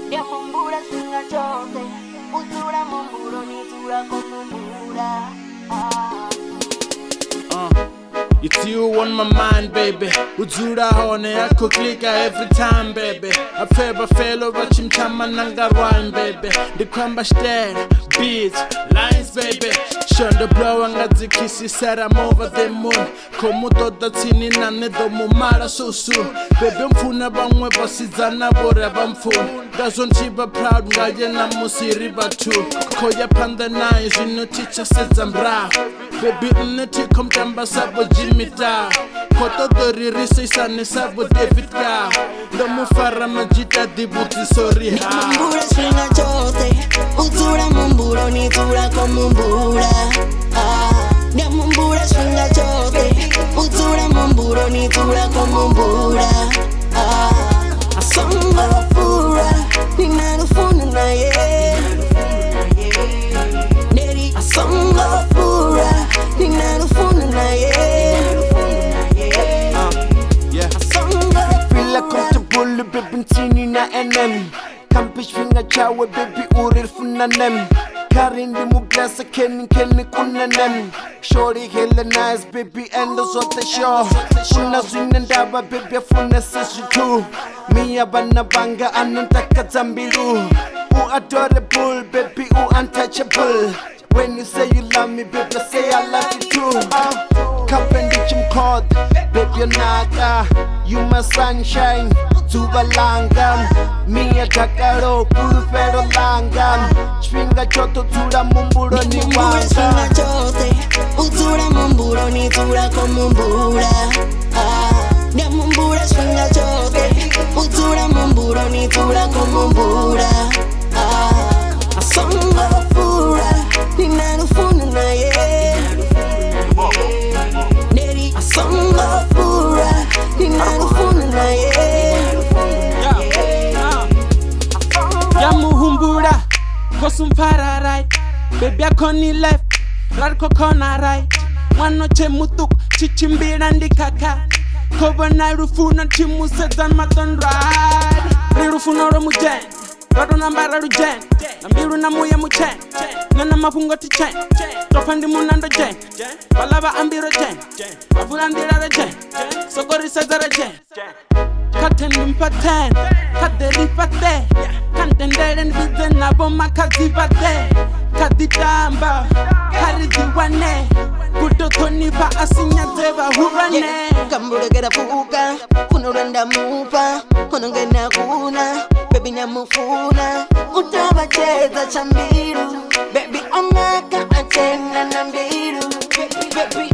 Muhumbula swinga chote, Dzula Muhumbula ni Dzula Kho Muhumbula. It's you on my mind, baby. Udzula hone yakho clicka every time, baby. I favor fellow bachimchama nanga rhyme, baby. Ndikwamba stare, beats, lines, baby. Shondo blow ngazi kisi said I'm over the moon. Komuto datsini nane do mumara so soon. Baby mfuna bangwe basizana bora bamfuna. Ngazonchiba proud ngaye na musiri batu. Koya panda nine, zino teacher says I'm raw. Baby uneti komtamba sabo Jimmy Da. Koto doriri seisane sabo David Ka. Ndo mufara majita dibuti sorry ha. Muhumbula swinga chote, Dzula Muhumbula ni Dzula Kho Muhumbula. Muhumbula swinga chote, Dzula Muhumbula ni Dzula Kho Muhumbula. Asonga fura, ninalufuna naye. Neri asonga fura, ninalufuna naye. Feel like comfortable, baby, ntini na NM. Kampish finga chawe, baby, urir funa nem. Karindi mu blessa, kenny kuna nem. Shorty hella nice, baby, and those of the show. Una swing and daba, baby, funa session too. Mia bana banga, anantaka zambiru. Adorable, baby, untouchable. When you say you love me, baby, say I love you too. Kapendicim code, baby, you're naga. You my sunshine, Zubalanga. Mia Takaro, Purfero Langam. Swinga choto, Dzula Muhumbula ni Muhumbula swinga chote, Dzula Muhumbula ni Dzula Kho Muhumbula. Muhumbula swinga chote, Dzula Muhumbula ni Dzula Kho Muhumbula. Asonga fura, ninalufuna naye. Neri asonga fura, ninalufuna naye. Muhumbula, kosum para right. Baby akoni left, radko kona right. Wano che mutuk, chichimbira ndikaka. Koba na rufuna chimu sezan maton right. Rirufuna ro mujen, rado nambara rujen. Nambiru na muya muchen, nana mapungo tichen. Topandi munando jen, balaba ambiro jen. Afurandira rejen, sogori sezara jen. Katen limpaten, kaderi pate. Kantenderen bizen abo makazi bate. Kaditamba, karidiwane. Kutotoni pa asinya zeba hurane. Kambura gera fuka, funuranda mupa. Honongena kuna, baby na mufuna. Utaba cheza chambiru, baby onaka achena nambiru.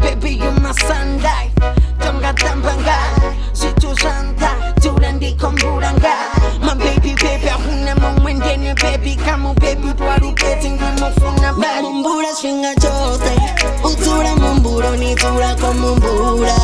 Baby you my sunlight, tonga tambanga. Situ santa, turandi komburanga. My baby, ahuna mwendene baby. Kamu baby, dwaru getting mufuna. Muhumbula swinga chote, Dzula Muhumbula ni Dzula Kho Muhumbula.